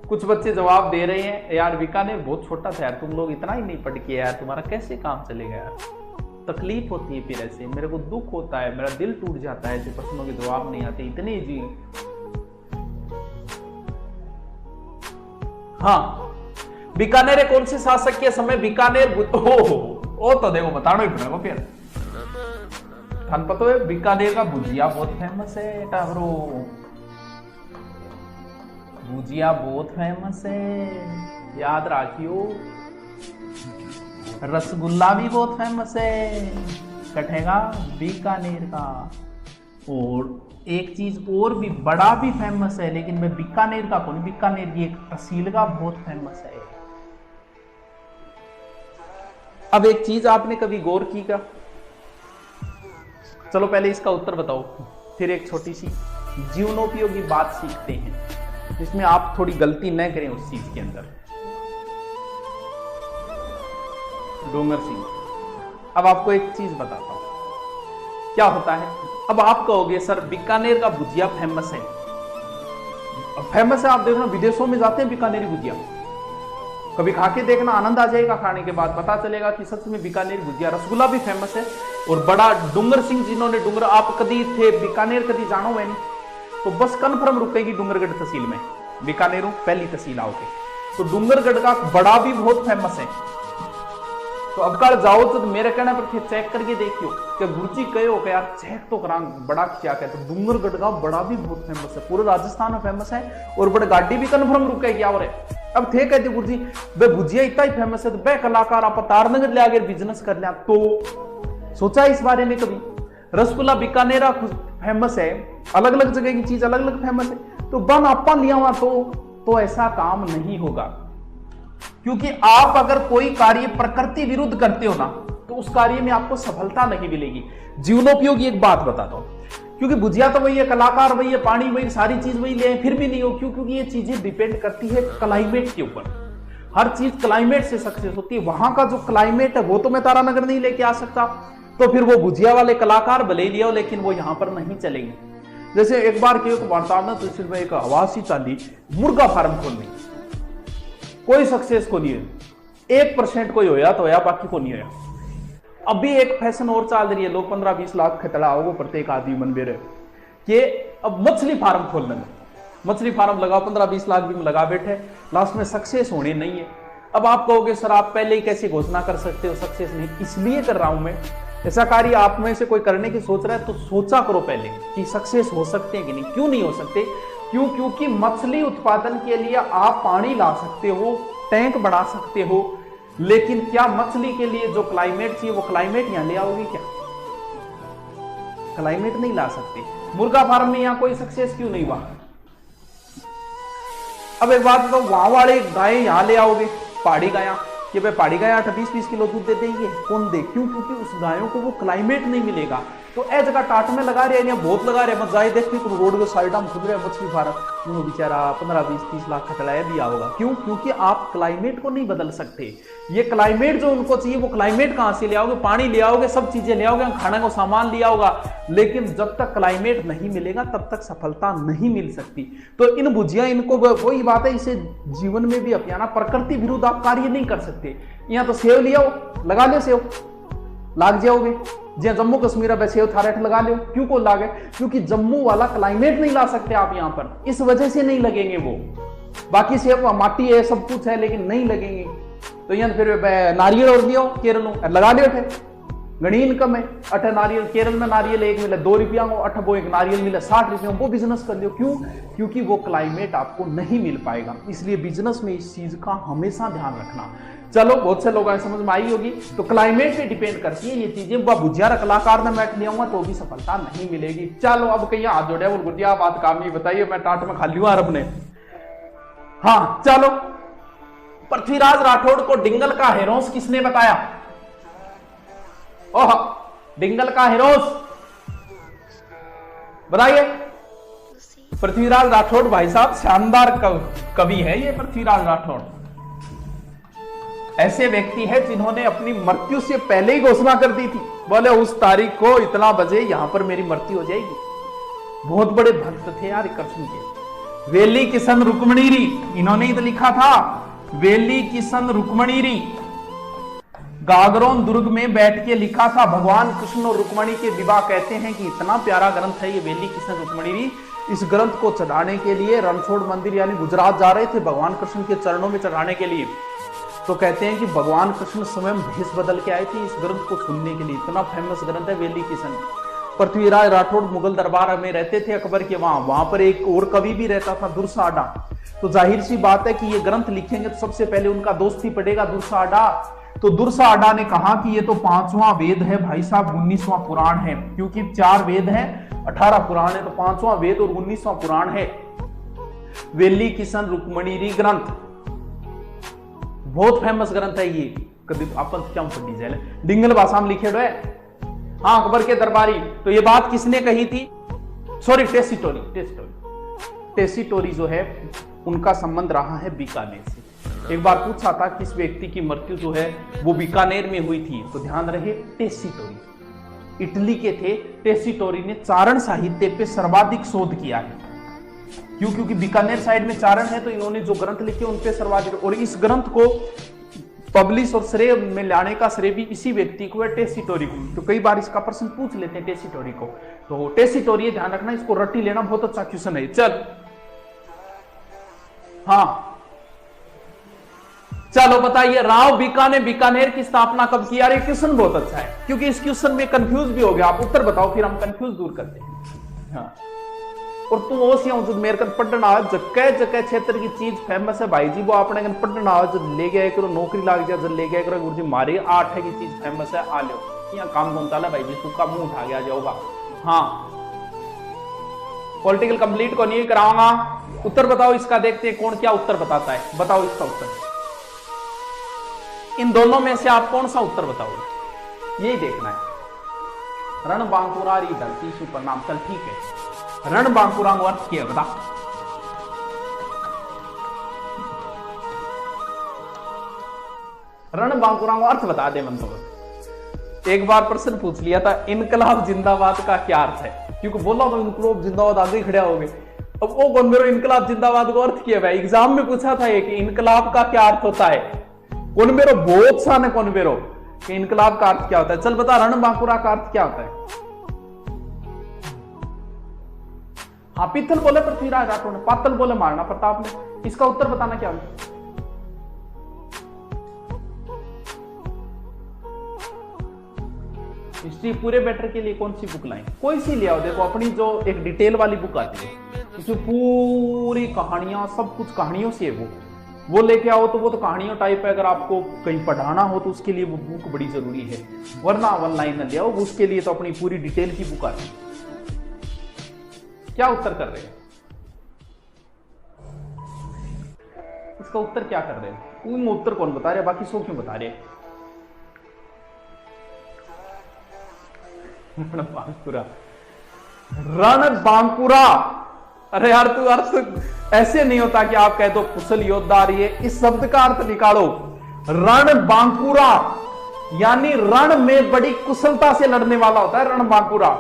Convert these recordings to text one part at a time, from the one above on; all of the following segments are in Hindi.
कुछ बच्चे जवाब दे रहे हैं, यार बीकानेर बहुत छोटा था यार, तुम लोग इतना ही नहीं पढ़ के यार, तुम्हारा कैसे काम चलेगा यार। तकलीफ होती है फिर ऐसे, मेरे को दुख होता है, मेरा दिल टूट जाता है, ऐसे प्रश्नों के जवाब नहीं आते इतने जी। हाँ, बीकानेर कौन से शासक के समय बीकानेर ओ तो देखो बताना ही पड़ेगा फिर। थान पता है बीकानेर का भुजिया बहुत फेमस है टावरो, भुजिया बहुत फेमस है, याद रखियो। रसगुल्ला भी बहुत फेमस है कठेगा बीकानेर का। और एक चीज और भी बड़ा भी फेमस है, लेकिन मैं बीकानेर का कौन, बीकानेर की एक तहसील का बहुत फेमस है। अब एक चीज आपने कभी गौर की क्या? चलो पहले इसका उत्तर बताओ, फिर एक छोटी सी जीवनोपयोगी बात सीखते हैं जिसमें आप थोड़ी गलती न करें उस चीज के अंदर। डोंगर सिंह, अब आपको एक चीज बताता हूं क्या होता है। अब आप कहोगे सर बीकानेर का भुजिया फेमस है, फेमस है, आप देखना विदेशों में जाते हैं बीकानेरी भुजिया, कभी खा के देखना, आनंद आ जाएगा, खाने के बाद पता चलेगा कि सच में बीकानेर भुजिया। रसगुल्ला भी फेमस है और बड़ा डूंगर सिंह जिन्होंने डूंगर, आप कभी थे बीकानेर कभी जानो है नहीं तो बस कन्फर्म रुकेगी डूंगरगढ़ तहसील में, बीकानेर पहली तहसील आओगे तो डूंगरगढ़ का बड़ा भी बहुत फेमस है। तो अब कल जाओ तो मेरे कहने पर चेक करके देखियो कि गुरुजी कहे हो यार चेक तो करा बड़ा क्या कहते हैं। डूंगरगढ़ का बड़ा भी बहुत फेमस है, पूरे राजस्थान में फेमस है और बड़े गाड़ी भी कन्फर्म रुकेगी। और अब थे कहते गुरुजी बे भुजिया इतना ही फेमस है तो बे कलाकार आप तारनगर ले आगे बिजनेस कर लिया, तो सोचा इस बारे में कभी? रसगुल्ला बीकानेरा फेमस है, अलग अलग जगह की चीज अलग अलग फेमस है, तो बन आपा लिया हुआ तो ऐसा काम नहीं होगा। क्योंकि आप अगर कोई कार्य प्रकृति विरुद्ध करते हो ना तो उस कार्य में आपको सफलता नहीं मिलेगी। जीवनोपयोगी एक बात बताता हूं, क्योंकि भुजिया तो वही है, कलाकार वही है, पानी वही, सारी चीज वही ले फिर भी नहीं हो, क्यों? क्योंकि ये चीजें डिपेंड करती है क्लाइमेट के ऊपर। हर चीज क्लाइमेट से सक्सेस होती है। वहां का जो क्लाइमेट है वो तो मैं तारानगर नहीं लेके आ सकता, तो फिर वो भुजिया वाले कलाकार भले लिया हो लेकिन वो यहां पर नहीं चलेंगे। जैसे एक बार की तो वार्तावरण तहसील में एक आवासी चाली मुर्गा फार्म खोलनी, कोई सक्सेस को नहीं है, 1% कोई होया तो होया, बाकी को नहीं होया। अभी एक फैशन और चल रही है, लोग 15-20 लाख खतरा होगा प्रत्येक आदमी मन में कि अब मछली फार्म खोल लेंगे, मछली फार्म लगाओ 15-20 लाख भी लगा बैठे, लास्ट में सक्सेस होने नहीं है। अब आप कहोगे सर आप पहले ही कैसे घोषणा कर सकते हो सक्सेस नहीं? इसलिए कर रहा हूं मैं, ऐसा कार्य आप में से कोई करने की सोच रहा है तो सोचा करो पहले कि सक्सेस हो सकते हैं कि नहीं। क्यों नहीं हो सकते? क्यों? क्योंकि मछली उत्पादन के लिए आप पानी ला सकते हो, टैंक बढ़ा सकते हो, लेकिन क्या मछली के लिए जो क्लाइमेट चाहिए वो क्लाइमेट यहां ले आओगे क्या? क्लाइमेट नहीं ला सकते। मुर्गा फार्म में यहां कोई सक्सेस क्यों नहीं हुआ? अब एक बात बताओ, वहां वाले गाय यहां ले आओगे, पहाड़ी गाया, कि भाई पहाड़ी गाय 20-20 किलो दूध दे देंगे, कौन दे? क्यों? क्योंकि उस गायों को वो क्लाइमेट नहीं मिलेगा। तो ए जगह टाट में लगा रहे हैं, बहुत लगा रहे हैं, मत जाए देखते तो रोड के साइड में खुद रहे मछली फार्म, वो बेचारा 15-20-30 लाख खतरा दिया होगा। क्यों? क्योंकि आप क्लाइमेट को नहीं बदल सकते। ये क्लाइमेट जो उनको चाहिए वो क्लाइमेट कहां से ले आओगे? पानी ले आओगे, सब चीजें ले आओगे, खाने को सामान लिया होगा, लेकिन जब तक क्लाइमेट नहीं मिलेगा तब तक सफलता नहीं मिल सकती। तो इन भुजिया इनको वही बात है, इसे जीवन में भी अपनाना, प्रकृति विरुद्ध आप कार्य नहीं कर सकते। यहाँ तो सेव लिया लगा ले, सेव लाग जाओगे, जहां जम्मू कश्मीर है सेव थारेट लगा लो, क्यों को लागे? क्योंकि जम्मू वाला क्लाइमेट नहीं ला सकते आप यहाँ पर, इस वजह से नहीं लगेंगे वो। बाकी सेव माटी है, सब कुछ है, लेकिन नहीं लगेंगे। तो यहाँ फिर नारियल और लियो केरल लगा लियो थे, घनी इनकम है। 8 नारियल केरल में नारियल एक मिले 2 रुपया को, 8 वो एक नारियल मिले 60 रुपये, वो बिजनेस कर लियो। क्यों? क्योंकि वो क्लाइमेट आपको नहीं मिल पाएगा। इसलिए बिजनेस में इस चीज का हमेशा ध्यान रखना। चलो बहुत से लोगों समझ में आई होगी। तो क्लाइमेट पे डिपेंड करती है ये चीजें। वह भुजिया कलाकार ने बैठ लिया हुआ तो भी सफलता नहीं मिलेगी। चलो अब कहीं हाथ जोड़े बोल गुजिया बात काम नहीं बताइए, मैं टाट में खाली हूं अरब ने। हाँ चलो, पृथ्वीराज राठौड़ को डिंगल का हेरोस किसने बताया? ओह, डिंगल का हेरोस बताइए। पृथ्वीराज राठौड़ भाई साहब शानदार कवि है ये पृथ्वीराज राठौड़। ऐसे व्यक्ति है जिन्होंने अपनी मृत्यु से पहले ही घोषणा कर दी थी, बोले उस तारीख को इतना बजे यहां पर मेरी मृत्यु हो जाएगी। बहुत बड़े भक्त थे यार कृष्ण के। वेली किशन रुक्मणीरी, इन्होंने ही तो लिखा था, वेली किशन रुक्मणीरी। गागरोन दुर्ग में बैठ के लिखा था। भगवान कृष्ण और रुक्मणी के विवाह। कहते हैं कि इतना प्यारा ग्रंथ है ये वेली किशन रुक्मणीरी। इस ग्रंथ को चढ़ाने के लिए रणछोड़ मंदिर यानी गुजरात जा रहे थे भगवान कृष्ण के चरणों में चढ़ाने के लिए। तो कहते हैं कि भगवान कृष्ण स्वयं भेष बदल के आए थे इस ग्रंथ को सुनने के लिए। इतना फेमस ग्रंथ है वेली किशन। पृथ्वीराज राठौड़ मुगल दरबार में रहते थे अकबर के वहां पर एक और कवि भी रहता था दुर्साडा। तो जाहिर सी बात है कि ये ग्रंथ लिखेंगे तो सबसे पहले उनका दोस्त ही पड़ेगा दुर्साडा। तो दुर्साडा ने कहा कि ये तो 5वां वेद है भाई साहब, 19वां पुराण है, क्योंकि 4 वेद है 18 पुराण है, तो 5वां वेद और 19वां पुराण है वेली किशन रुक्मणीरी ग्रंथ। बहुत फेमस ग्रंथ है ये। कभी अपन क्या पढ़ी जाए, डिंगल भाषा में लिखे हुए। हाँ, अकबर के दरबारी। तो ये बात किसने कही थी? सॉरी, टेसीटोरी जो है उनका संबंध रहा है बीकानेर से। एक बार पूछा था किस व्यक्ति की मृत्यु जो है वो बीकानेर में हुई थी, तो ध्यान रहे टेसीटोरी इटली के थे। टेसीटोरी ने चारण साहित्य पे सर्वाधिक शोध किया है। क्यों? क्योंकि बीकानेर साइड में चारण है, तो इन्होंने जो ग्रंथ लिखे उन पे सर्वाधिक, और इस ग्रंथ को पब्लिश और श्रेय में लाने का श्रेय भी इसी व्यक्ति को है, टेसीटोरी को। तो कई बार इसका प्रश्न पूछ लेते हैं टेसीटोरी को। तो टेसीटोरी, ध्यान रखना, इसको रट्टी लेना, बहुत अच्छा क्वेश्चन है। चल हाँ, चलो बताइए, राव बीका ने बीकानेर की स्थापना कब की? यार ये क्वेश्चन बहुत अच्छा है, क्योंकि इस क्वेश्चन में कंफ्यूज भी हो गया। आप उत्तर बताओ, फिर हम कंफ्यूज दूर करते हैं। हाँ, और तुम ओसिया जो मेरे कन पढ़ना जगह जगह क्षेत्र की चीज फेमस है भाई जी, वो अपने कन पढ़ना जो ले गया करो, नौकरी लाग जाए, जो ले गया करो गुरुजी मारे 8 की चीज फेमस है, आ लो यहाँ काम कौन चाला भाई जी, तुक्का मुंह उठा गया जाओगा। हाँ, पॉलिटिकल कंप्लीट को नहीं कराऊंगा। उत्तर बताओ इसका, देखते हैं कौन क्या उत्तर बताता है। बताओ इसका उत्तर। इन दोनों में से आप कौन सा उत्तर बताओगे, यही देखना है। रण बांकुरा री धरती सुपर नाम। चल ठीक है, रण बांकुरा को अर्थ किया बता। रण बांकुरा को अर्थ बता दे मन तो। एक बार प्रश्न पूछ लिया था, इनकलाब जिंदाबाद का क्या अर्थ है? क्योंकि बोला तो इनकलाब जिंदाबाद आगे खड़े हो गए। अब वो कौन मेरे इनकलाब जिंदाबाद को अर्थ किया भाई, एग्जाम में पूछा था ये कि इनकलाब का क्या अर्थ होता है। कौन मेरो बहुत सा ने कौन मेरो कि इनकलाब का अर्थ क्या होता है। चल बता, रण बांकुरा का अर्थ क्या होता है? हाँ, पित्तल बोले पृथ्वीराज राठौड़ ने, पातल बोले महाराणा प्रताप ने। इसका उत्तर बताना क्या होगा? हिस्ट्री पूरे बेटर के लिए कौन सी बुक लाएं? कोई सी ले आओ। देखो अपनी जो एक डिटेल वाली बुक आती है, इसमें पूरी कहानियां, सब कुछ कहानियों से है वो लेके आओ। तो वो तो कहानियों टाइप है, अगर आपको कहीं पढ़ाना हो तो उसके लिए वो बुक बड़ी जरूरी है, वरना ऑनलाइन न ले आओ। उसके लिए तो अपनी पूरी डिटेल की बुक आती है। क्या उत्तर कर रहे हैं? इसका उत्तर क्या कर रहे हैं? उन उत्तर कौन बता रहे, बाकी सो क्यों बता रहे? बांकुरा, रण बांकुरा। अरे यार तू अर्थ ऐसे नहीं होता कि आप कह दो कुशल योद्धा। ये इस शब्द का अर्थ निकालो। रण बांकुरा यानी रण में बड़ी कुशलता से लड़ने वाला होता है रण बांकुरा।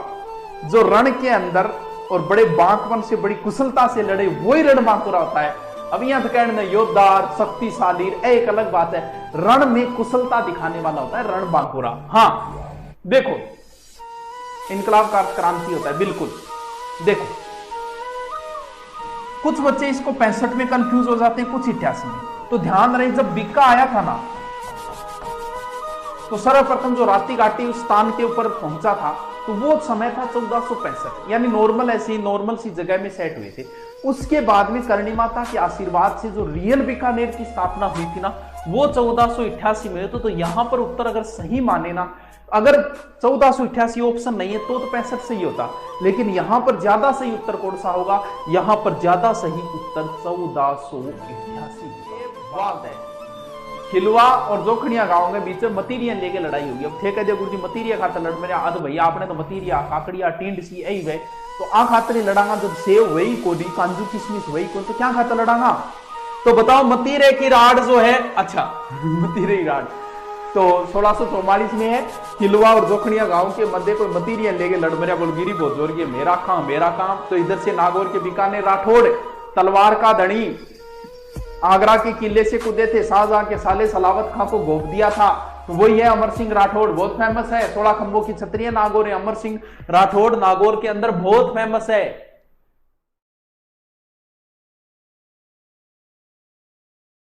जो रण के अंदर और बड़े बांकपन से बड़ी कुशलता से लड़े, वही रण बांकुरा होता है। अब यहां तो कहने योद्धा शक्तिशाली एक अलग बात है, रण में कुशलता दिखाने वाला होता है रण बांकुरा। हाँ देखो, इनकलाब का अर्थ क्रांति होता है, बिल्कुल। देखो कुछ बच्चे इसको 65 में कंफ्यूज हो जाते हैं, कुछ 88 में। तो ध्यान रहे, जब बिक्का आया था ना, तो सर्वप्रथम जो राती घाटी उस स्थान के ऊपर पहुंचा था, तो वो समय था 1465, यानी नॉर्मल ऐसी नॉर्मल सी जगह में सेट हुए थे। उसके बाद में करणी माता के आशीर्वाद से जो रियल बीकानेर की स्थापना हुई थी ना, वो 1488 में। तो यहां पर उत्तर अगर सही माने ना, अगर 1488 ऑप्शन नहीं है तो 65 सही होता, लेकिन यहां पर ज्यादा सही उत्तर कौन सा होगा? यहां पर ज्यादा सही उत्तर 1488 बात है। खिलवा और जोखड़िया गांव में बीच में मतीरिया लेके लड़ाई होगी। अब थे कह दिया गुरुजी मतीरिया खातर लड़ मेरे आद भैया, आपने तो मतीरिया काकड़िया टींड सी यही वे, तो आ खातर ही लड़ांगा। जब सेव वही को दी, कांजू किशमिश वही को, तो क्या खातर लड़ांगा? तो बताओ मतीरे की राड जो है, अच्छा मतीरे की राड तो 1644 में है। खिलवा और जोखड़िया गांव के मध्य कोई मतीरिया लेके लड़ मेरा बोलगिरी बहुत जोर की मेरा काम। तो इधर से नागौर के बीकानेर राठौड़, तलवार का धनी, आगरा के किले से कूदे थे, शाहजहां के साले सलावत खां को गोप दिया था, तो वही है अमर सिंह राठौड़। बहुत फेमस है, 16 खंभों की छतरी नागौर है। अमर सिंह राठौड़ नागौर के अंदर बहुत फेमस है।